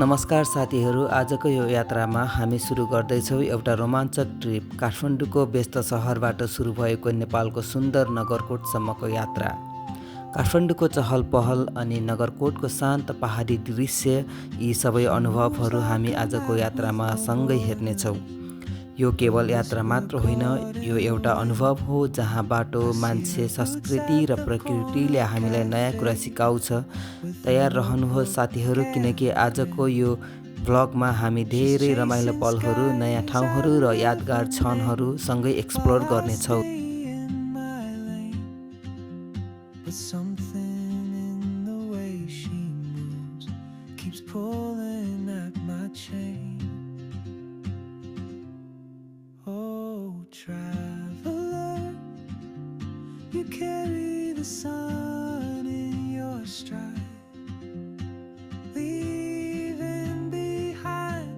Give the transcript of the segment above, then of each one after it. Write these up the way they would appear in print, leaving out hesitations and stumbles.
नमस्कार साथीहरू, आजको यो यात्रामा हामी सुरु गर्दैछौँ एउटा रोमाञ्चक ट्रिप। काठमाडौँको व्यस्त सहरबाट सुरु भएको नेपालको सुन्दर नगरकोटसम्मको यात्रा। काठमाडौँको चहल पहल अनि नगरकोटको शान्त पहाडी दृश्य, यी सबै अनुभवहरू हामी आजको यात्रामा सँगै हेर्नेछौँ। यो केवल यात्रा मात्र होइन, यो एउटा अनुभव हो जहाँ बाटो, मान्छे, संस्कृति र प्रकृतिले हामीलाई नयाँ कुरा सिकाउँछ। तयार रहनुहोस् साथीहरू, किनकि आजको यो भ्लगमा हामी धेरै रमाइलो पलहरू, नयाँ ठाउँहरू र यादगार क्षणहरू सँगै एक्सप्लोर गर्नेछौँ। Traveler, you carry the sun in your stride, leaving behind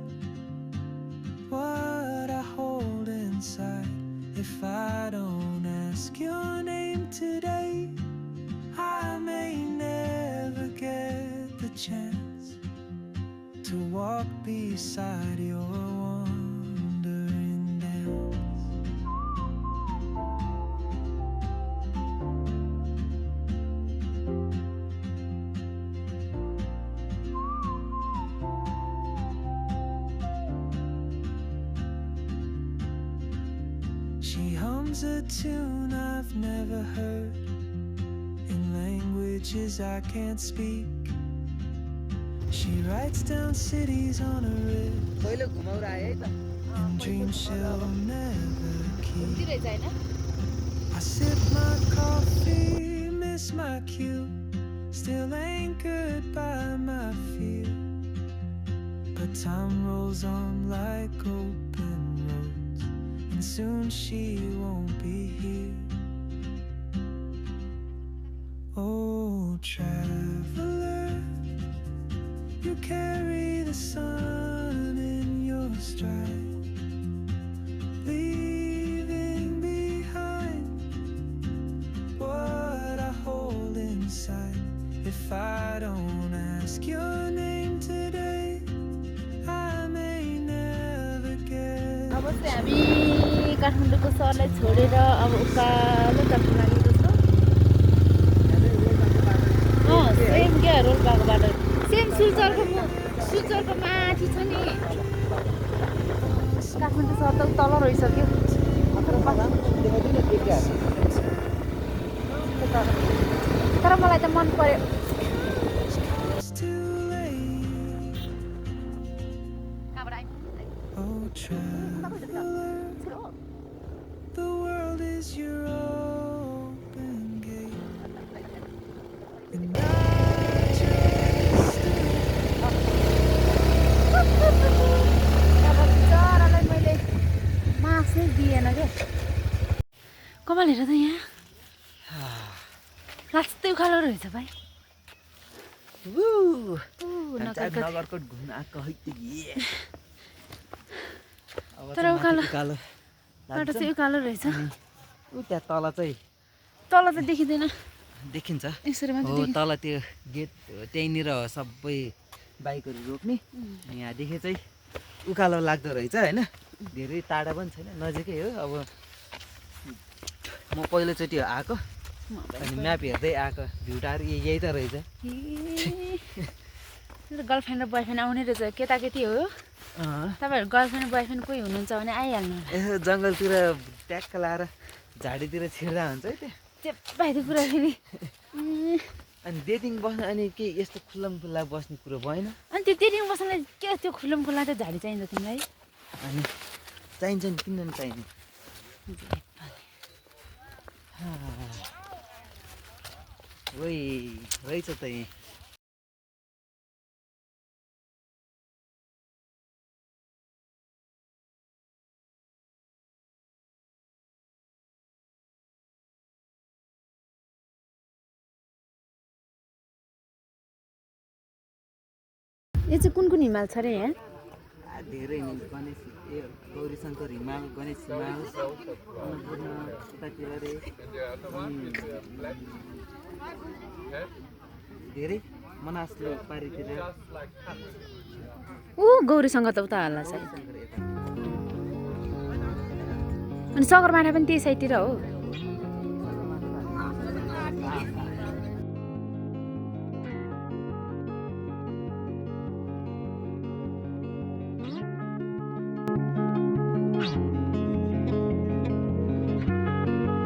what I hold inside. If I don't ask your name today, I may never get the chance to walk beside your wandering dance. She hums a tune I've never heard in languages I can't speak. She writes down cities on a river and dreams she'll never keep. I sip my coffee, miss my cue, still anchored by my fear. But time rolls on like open roads, and soon she won't be here. Oh, traveler, you carry the sun in your stride, leaving behind what I hold inside. If I don't ask your name today, I may never get. अब चाहिँ हामी काठमाडौँको सहरलाई छोडेर अब उकालो तर्फ लागिरहेको छौँ। सेम क्या रोल्पाको बाटो, सेम सिल्चरको माथि छ नि। काठमाडौँ सहर त तल रहिसक्यो। तर मलाई त मन पर्यो। Oh, traveler, the world is your open gate, and I just चरालाई मैले मास्क नै दिएन क्या। कमाल हेर त यहाँ लास्टै उकालो रहेछ भाइ। नगरकोट घुम्न आएको है त। तर उकालो बाटो चाहिँ उकालो रहेछ। त्यहाँ तल चाहिँ देखिँदैन, देखिन्छ। यसरी मात्रै हो, तल त्यो गेट त्यहीँनिर सबै बाइकहरू रोक्ने। यहाँदेखि चाहिँ उकालो लाग्दो रहेछ होइन। धेरै टाढा पनि छैन, नजिकै हो। अब म पहिलोचोटि आएको अनि म्याप हेर्दै आएको, भ्युटाहरू यही त रहेछ। गर्लफ्रेन्ड र बोयफ्रेन्ड आउने रहेछ, केटाकेटी हो। तपाईँहरू गर्लफ्रेन्ड बोयफ्रेन्ड कोही हुनुहुन्छ भने आइहाल्नु। यसो जङ्गलतिर ट्याक्क लाएर झाडीतिर छिर्दा हुन्छ है। त्यहाँ चेप्पाइदियो पुरा फेरि। अनि डेटिङ बस्नु अनि के यस्तो खुल्लम खुल्ला बस्ने कुरो भएन। अनि त्यो डेटिङ बस्नलाई के त्यो खुल्लम खुल्ला त झाडी चाहिन्छ तिमीलाई? अनि चाहिन्छ नि, किन चाहिने। रहेछ त यहीँ। यो चाहिँ कुन हिमाल छ रे यहाँ? धेरै नि, गणेश गौरीशङ्कर हिमाल, गणेश हिमाल, उतातिर रे धेरै मनासले पारितिर गौरीसँग त उता होला सायद। अनि सगरमाथा पनि त्यही साइडतिर हो।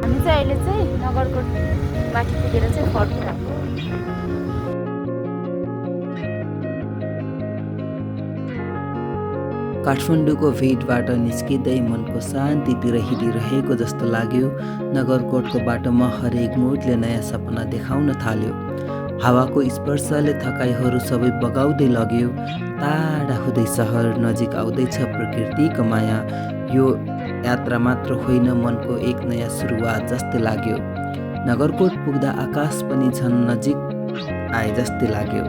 हामी चाहिँ अहिले चाहिँ नगरकोट माथि पुगेर चाहिँ फर्किरहेको। काठमाडौँको भिडबाट निस्किँदै मनको शान्तितिर हिँडिरहेको जस्तो लाग्यो। नगरकोटको बाटोमा हरेक मोडले नयाँ सपना देखाउन थाल्यो। हावाको स्पर्शले थकाइहरू सबै बगाउँदै लग्यो। टाढा हुँदै सहर नजिक आउँदैछ प्रकृतिको माया। यो यात्रा मात्र होइन, मनको एक नयाँ सुरुवात जस्तै लाग्यो। नगरकोट पुग्दा आकाश पनि झन् नजिक आए जस्तै लाग्यो।